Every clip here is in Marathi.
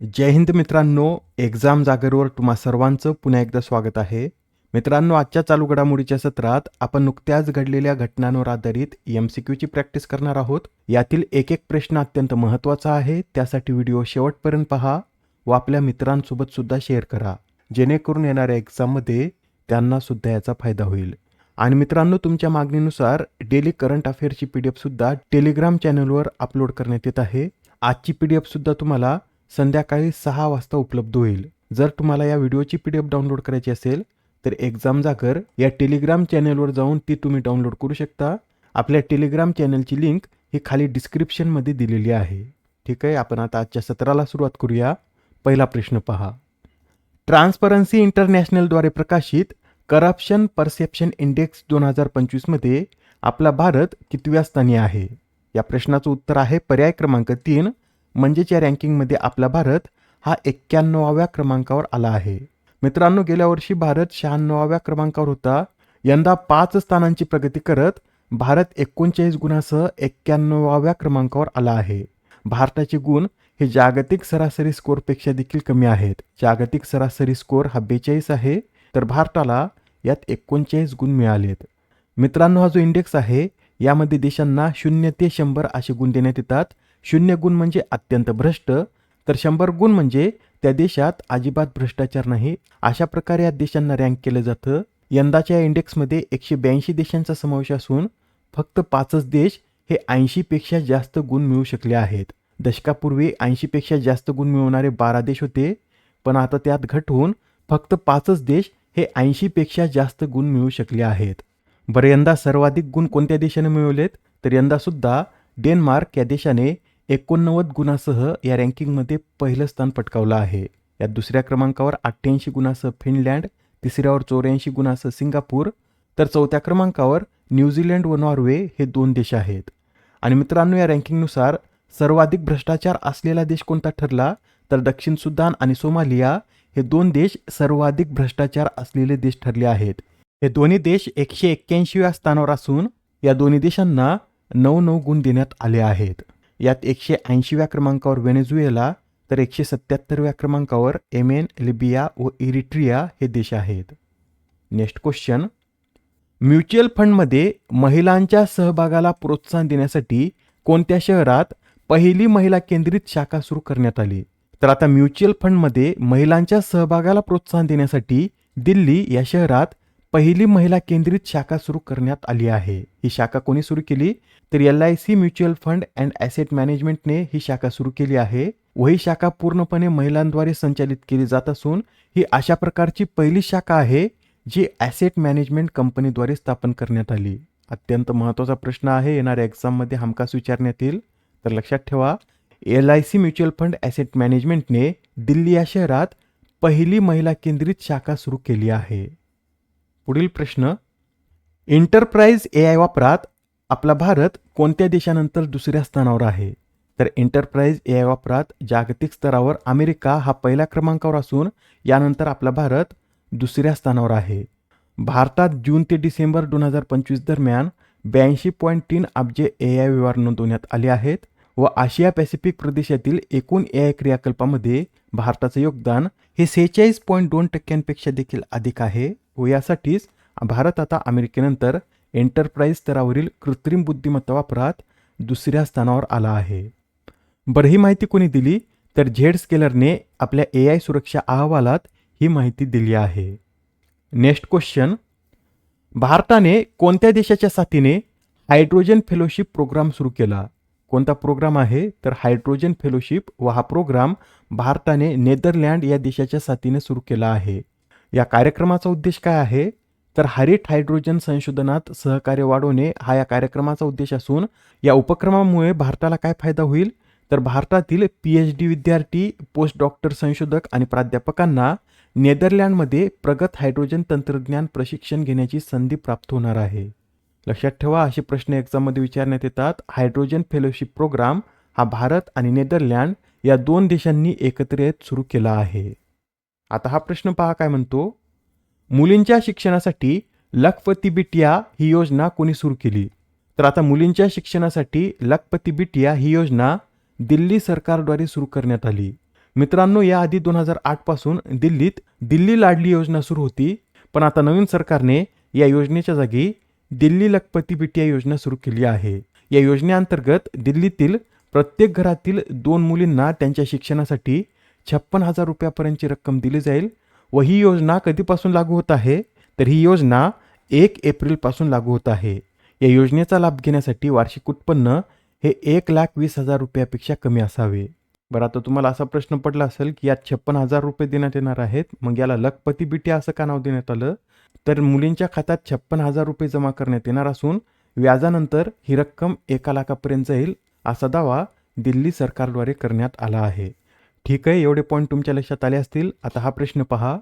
जय हिंद मित्रांनो, एक्झाम जागरवर तुम्हा सर्वांचं पुन्हा एकदा स्वागत आहे. मित्रांनो, आजच्या चालू घडामोडीच्या सत्रात आपण नुकत्याच घडलेल्या घटनांवर आधारित MCQची प्रॅक्टिस करणार आहोत. यातील एक एक प्रश्न अत्यंत महत्त्वाचा आहे. त्यासाठी व्हिडिओ शेवटपर्यंत पहा व आपल्या मित्रांसोबत सुद्धा शेअर करा, जेणेकरून येणाऱ्या एक्झाममध्ये त्यांना सुद्धा याचा फायदा होईल. आणि मित्रांनो, तुमच्या मागणीनुसार डेली करंट अफेअरची PDF सुद्धा टेलिग्राम चॅनलवर अपलोड करण्यात येत आहे. आजची PDF सुद्धा तुम्हाला संध्याकाळी 6 वाजता उपलब्ध होईल. जर तुम्हाला या व्हिडिओची PDF डाउनलोड करायची असेल तर एक्झाम जागर या टेलिग्राम चॅनलवर जाऊन ती तुम्ही डाउनलोड करू शकता. आपल्या टेलिग्राम चॅनलची लिंक ही खाली डिस्क्रिप्शनमध्ये दिलेली आहे. ठीक आहे, आपण आता आजच्या सत्राला सुरुवात करूया. पहिला प्रश्न पहा. ट्रान्सपरन्सी इंटरनॅशनलद्वारे प्रकाशित करप्शन परसेप्शन इंडेक्स 2025 मध्ये आपला भारत कितव्या स्थानी आहे? या प्रश्नाचं उत्तर आहे पर्याय क्रमांक 3. म्हणजेच या रँकिंगमध्ये आपला भारत हा 91व्या क्रमांकावर आला आहे. मित्रांनो, गेल्या वर्षी भारत 96व्या क्रमांकावर होता. यंदा 5 स्थानांची प्रगती करत भारत 39 गुणांसह 91व्या क्रमांकावर आला आहे. भारताचे गुण हे जागतिक सरासरी स्कोअरपेक्षा देखील कमी आहेत. जागतिक सरासरी स्कोअर हा 42 आहे, तर भारताला यात 39 गुण मिळालेत. मित्रांनो, हा जो इंडेक्स आहे यामध्ये देशांना 0 ते 100 असे गुण देण्यात येतात. 0 गुण म्हणजे अत्यंत भ्रष्ट, तर 100 गुण म्हणजे त्या देशात अजिबात भ्रष्टाचार नाही. अशा प्रकारे या देशांना रँक केलं जातं. यंदाच्या या इंडेक्समध्ये 182 देशांचा समावेश असून फक्त 5च देश हे 80 पेक्षा जास्त गुण मिळवू शकले आहेत. दशकापूर्वी 80 पेक्षा जास्त गुण मिळवणारे 12 देश होते, पण आता त्यात घट होऊन फक्त 5च देश हे 80 पेक्षा जास्त गुण मिळवू शकले आहेत. बरं, यंदा सर्वाधिक गुण कोणत्या देशाने मिळवलेत? तर यंदा सुद्धा डेन्मार्क या देशाने 89 गुणांसह या रँकिंगमध्ये पहिलं स्थान पटकावलं आहे. यात दुसऱ्या क्रमांकावर 88 गुणांसह फिनलँड, तिसऱ्यावर 84 गुणांसह सिंगापूर, तर चौथ्या क्रमांकावर न्यूझीलंड व नॉर्वे हे 2 देश आहेत. आणि मित्रांनो, या रँकिंगनुसार सर्वाधिक भ्रष्टाचार असलेला देश कोणता ठरला? तर दक्षिण सुदान आणि सोमालिया हे 2 देश सर्वाधिक भ्रष्टाचार असलेले देश ठरले आहेत. हे दोन्ही देश 181व्या स्थानावर असून या दोन्ही देशांना 9 गुण देण्यात आले आहेत. यात 180व्या क्रमांकावर व्हेनेझुएला, तर 177व्या क्रमांकावर येमेन, लिबिया व इरिट्रिया हे देश आहेत. Next question. म्युच्युअल फंडमध्ये महिलांच्या सहभागाला प्रोत्साहन देण्यासाठी कोणत्या शहरात पहिली महिला केंद्रित शाखा सुरू करण्यात आली? तर आता म्युच्युअल फंडमध्ये महिलांच्या सहभागाला प्रोत्साहन देण्यासाठी दिल्ली या शहरात पहिली महिला केंद्रित शाखा सुरू करण्यात आली आहे. ही शाखा कोणी सुरू केली? तर LIC mutual fund and asset मॅनेजमेंटने ही शाखा सुरू केली आहे व ही शाखा पूर्णपणे महिलांद्वारे संचालित केली जात असून ही अशा प्रकारची पहिली शाखा आहे जी ॲसेट मॅनेजमेंट कंपनीद्वारे स्थापन करण्यात आली. अत्यंत महत्त्वाचा प्रश्न आहे, येणाऱ्या एक्झाममध्ये हमखास विचारण्यात येईल. तर लक्षात ठेवा, LIC म्युच्युअल फंड ॲसेट मॅनेजमेंटने दिल्ली या शहरात पहिली महिला केंद्रित शाखा सुरू केली आहे. पुढील प्रश्न. एंटरप्राइज AI वापरात आपला भारत कोणत्या देशानंतर दुसऱ्या स्थानावर आहे? तर एंटरप्राइज AI वापरात जागतिक स्तरावर अमेरिका हा पहिल्या क्रमांकावर असून यानंतर आपला भारत दुसऱ्या स्थानावर आहे. भारतात जून ते डिसेंबर 2025 दरम्यान 82.3 अब्ज AI व्यवहार नोंदवण्यात आले आहेत व आशिया पॅसिफिक प्रदेशातील एकूण AI क्रियाकल्पामध्ये भारताचं योगदान हे 46.2% देखील अधिक आहे व यासाठीच भारत आता अमेरिकेनंतर एंटरप्राइज स्तरावरील कृत्रिम बुद्धिमत्ता वापरात दुसऱ्या स्थानावर आला आहे. बरं, ही माहिती कोणी दिली? तर झेडस्केलरने आपल्या AI सुरक्षा अहवालात ही माहिती दिली आहे. Next question. भारताने कोणत्या देशाच्या साथीने हायड्रोजन फेलोशिप प्रोग्राम सुरू केला? कोणता प्रोग्राम आहे? तर हायड्रोजन फेलोशिप व हा प्रोग्राम भारताने नेदरलँड या देशाच्या साथीने सुरू केला आहे. या कार्यक्रमाचा उद्देश काय आहे? तर हरित हायड्रोजन संशोधनात सहकार्य वाढवणे हा या कार्यक्रमाचा उद्देश असून या उपक्रमामुळे भारताला काय फायदा होईल? तर भारतातील PhD विद्यार्थी, पोस्ट डॉक्टर संशोधक आणि प्राध्यापकांना नेदरलँडमध्ये प्रगत हायड्रोजन तंत्रज्ञान प्रशिक्षण घेण्याची संधी प्राप्त होणार आहे. लक्षात ठेवा, असे प्रश्न एक्झाममध्ये विचारण्यात येतात. हायड्रोजन फेलोशिप प्रोग्राम हा भारत आणि नेदरलँड या 2 देशांनी एकत्रित सुरू केला आहे. आता हा प्रश्न पहा काय म्हणतो. मुलींच्या शिक्षणासाठी लखपती बिटिया ही योजना कोणी सुरू केली? तर आता मुलींच्या शिक्षणासाठी लखपती बिटिया ही योजना दिल्ली सरकारद्वारे सुरू करण्यात आली. मित्रांनो, याआधी 2008 पासून दिल्लीत दिल्ली लाडली योजना सुरू होती, पण आता नवीन सरकारने या योजनेच्या जागी दिल्ली लखपती बिटिया योजना सुरू केली आहे. या योजनेअंतर्गत दिल्लीतील प्रत्येक घरातील 2 मुलींना त्यांच्या शिक्षणासाठी 56,000 रुपयापर्यंतची रक्कम दिली जाईल व ही योजना कधीपासून लागू होत आहे, तर ही योजना 1 एप्रिलपासून लागू होत आहे. या योजनेचा लाभ घेण्यासाठी वार्षिक उत्पन्न हे 1,20,000 रुपयापेक्षा कमी असावे. बरं, आता तुम्हाला असा प्रश्न पडला असेल की यात 56,000 रुपये देण्यात येणार आहेत, मग याला लखपती बिटिया असं का नाव देण्यात आलं? तर मुलींच्या खात्यात 56,000 रुपये जमा करण्यात येणार असून व्याजानंतर ही रक्कम 1,00,000पर्यंत जाईल असा दावा दिल्ली सरकारद्वारे करण्यात आला आहे. ठीक आहे, एवढे पॉईंट तुमच्या लक्षात आले असतील. आता हा प्रश्न पहा.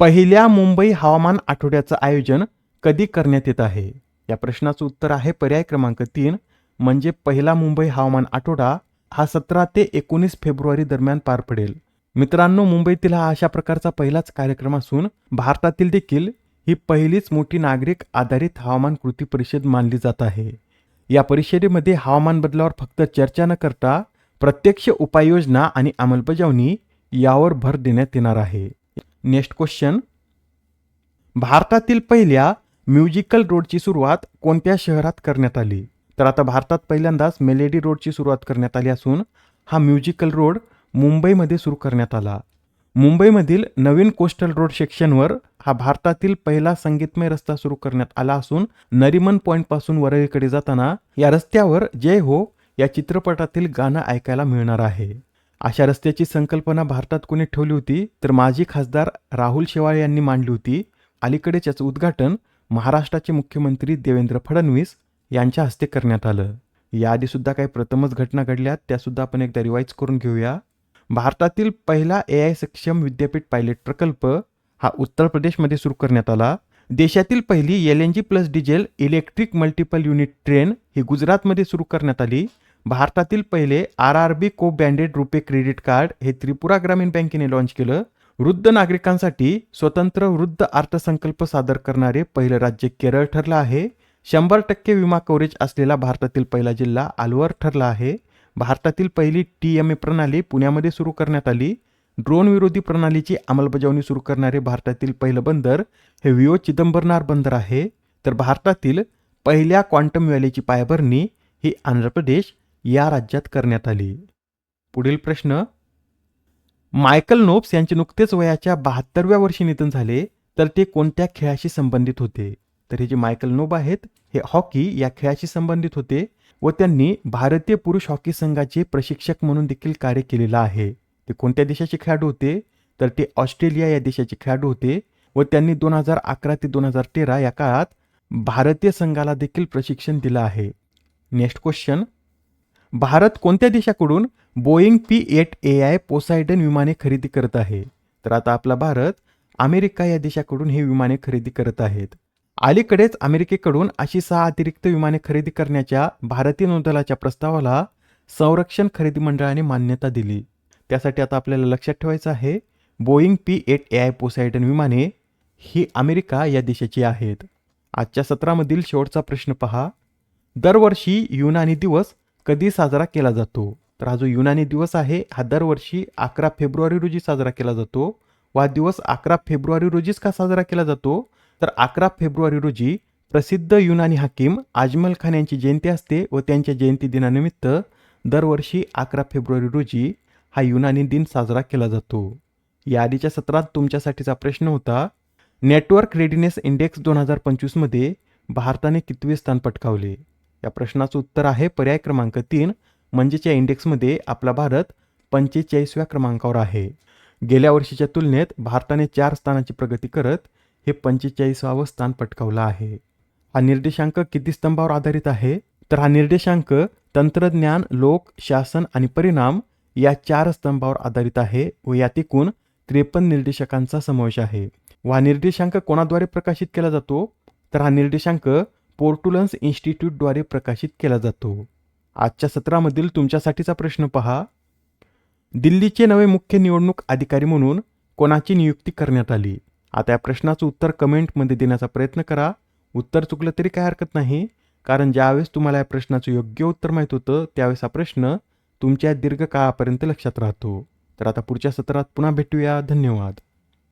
पहिल्या मुंबई हवामान आठवड्याचं आयोजन कधी करण्यात येत आहे? या प्रश्नाचं उत्तर आहे पर्याय क्रमांक 3 म्हणजे पहिला मुंबई हवामान आठवडा हा 17 ते 19 फेब्रुवारी दरम्यान पार पडेल. मित्रांनो, मुंबईतील हा अशा प्रकारचा पहिलाच कार्यक्रम असून भारतातील देखील ही पहिलीच मोठी नागरिक आधारित हवामान कृती परिषद मानली जात आहे. या परिषदेमध्ये हवामान बदलावर फक्त चर्चा न करता प्रत्यक्ष उपाययोजना आणि अंमलबजावणी यावर भर देण्यात येणार आहे. Next question. भारतातील पहिल्या म्युझिकल रोडची सुरुवात कोणत्या शहरात करण्यात आली? तर आता भारतात पहिल्यांदाच मेलेडी रोडची सुरुवात करण्यात आली असून हा म्युझिकल रोड मुंबईमध्ये सुरू करण्यात आला. मुंबईमधील नवीन कोस्टल रोड सेक्शनवर हा भारतातील पहिला संगीतमय रस्ता सुरू करण्यात आला असून नरिमन पॉईंटपासून वरळीकडे जाताना या रस्त्यावर जय हो या चित्रपटातील गाणं ऐकायला मिळणार आहे. अशा रस्त्याची संकल्पना भारतात कोणी ठेवली होती? तर माजी खासदार राहुल शेवाळे यांनी मांडली होती. अलीकडेच याचं उद्घाटन महाराष्ट्राचे मुख्यमंत्री देवेंद्र फडणवीस यांच्या हस्ते करण्यात आलं. याआधी सुद्धा काही प्रथमच घटना घडल्यात, त्यासुद्धा आपण एकदा रिवाईज करून घेऊया. भारतातील पहिला AI सक्षम विद्यापीठ पायलट प्रकल्प हा उत्तर प्रदेशमध्ये सुरू करण्यात आला. देशातील पहिली LNG plus diesel electric multiple unit train ही गुजरातमध्ये सुरू करण्यात आली. भारतातील पहिले RRB को ब्रँडेड रुपे क्रेडिट कार्ड हे त्रिपुरा ग्रामीण बँकेने लॉन्च केलं. वृद्ध नागरिकांसाठी स्वतंत्र वृद्ध अर्थसंकल्प सादर करणारे पहिलं राज्य केरळ ठरलं आहे. 100% विमा कव्हरेज असलेला भारतातील पहिला जिल्हा अलवर ठरला आहे. भारतातील पहिली TMA प्रणाली पुण्यामध्ये सुरू करण्यात आली. ड्रोन विरोधी प्रणालीची अंमलबजावणी सुरू करणारे भारतातील पहिलं बंदर हे VO चिदंबरनार बंदर आहे. तर भारतातील पहिल्या क्वांटम व्हॅलीची पायाभरणी ही आंध्र प्रदेश या राज्यात करण्यात आली. पुढील प्रश्न. मायकल नोप्स यांचे नुकतेच वयाच्या 72व्या वर्षी निधन झाले, तर ते कोणत्या खेळाशी संबंधित होते? तर हे जे मायकल नोब आहेत हे हॉकी या खेळाशी संबंधित होते व त्यांनी भारतीय पुरुष हॉकी संघाचे प्रशिक्षक म्हणून देखील कार्य केलेलं आहे. ते कोणत्या देशाचे खेळाडू होते? तर ते ऑस्ट्रेलिया या देशाचे खेळाडू होते व त्यांनी 2011 ते 2013 या काळात भारतीय संघाला देखील प्रशिक्षण दिलं आहे. Next question. भारत कोणत्या देशाकडून बोईंग P-8 AI पोसायडन विमाने खरेदी करत आहे? तर आता आपला भारत अमेरिका या देशाकडून ही विमाने खरेदी करत आहेत. अलीकडेच अमेरिकेकडून अशी 6 अतिरिक्त विमाने खरेदी करण्याच्या भारतीय नौदलाच्या प्रस्तावाला संरक्षण खरेदी मंडळाने मान्यता दिली. त्यासाठी आता आपल्याला लक्षात ठेवायचं आहे, बोईंग P-8 AI पोसायडन विमाने ही अमेरिका या देशाची आहेत. आजच्या सत्रामधील शेवटचा प्रश्न पहा. दरवर्षी युनानी दिवस कधी साजरा केला जातो? तर हा जो युनानी दिवस आहे हा दरवर्षी 11 फेब्रुवारी रोजी साजरा केला जातो. व हा दिवस 11 फेब्रुवारी रोजीच का साजरा केला जातो? तर 11 फेब्रुवारी रोजी प्रसिद्ध युनानी हाकीम अजमल खान यांची जयंती असते व त्यांच्या जयंती दिनानिमित्त दरवर्षी 11 फेब्रुवारी रोजी हा युनानी दिन साजरा केला जातो. याआधीच्या सत्रात तुमच्यासाठीचा प्रश्न होता, नेटवर्क रेडिनेस इंडेक्स 2025 मध्ये भारताने कितवे स्थान पटकावले? या प्रश्नाचं उत्तर आहे पर्याय क्रमांक 3 म्हणजेच या इंडेक्समध्ये आपला भारत 45व्या क्रमांकावर आहे. गेल्या वर्षीच्या तुलनेत भारताने 4 स्थानाची प्रगती करत हे 45वावं स्थान पटकावलं आहे. हा निर्देशांक किती स्तंभावर आधारित आहे? तर हा निर्देशांक तंत्रज्ञान, लोक, शासन आणि परिणाम या 4 स्तंभावर आधारित आहे व यात एकूण 53 निर्देशकांचा समावेश आहे. व हा निर्देशांक कोणाद्वारे प्रकाशित केला जातो? तर हा निर्देशांक पोर्टुलन्स इन्स्टिट्यूटद्वारे प्रकाशित केला जातो. आजच्या सत्रामधील तुमच्यासाठीचा प्रश्न पहा. दिल्लीचे नवे मुख्य निवडणूक अधिकारी म्हणून कोणाची नियुक्ती करण्यात आली? आता या प्रश्नाचं उत्तर कमेंटमध्ये देण्याचा प्रयत्न करा. उत्तर चुकलं तरी काय हरकत नाही, कारण ज्यावेळेस तुम्हाला या प्रश्नाचं योग्य उत्तर माहीत होतं त्यावेळेस हा प्रश्न तुमच्या दीर्घकाळापर्यंत लक्षात राहतो. तर आता पुढच्या सत्रात पुन्हा भेटूया. धन्यवाद.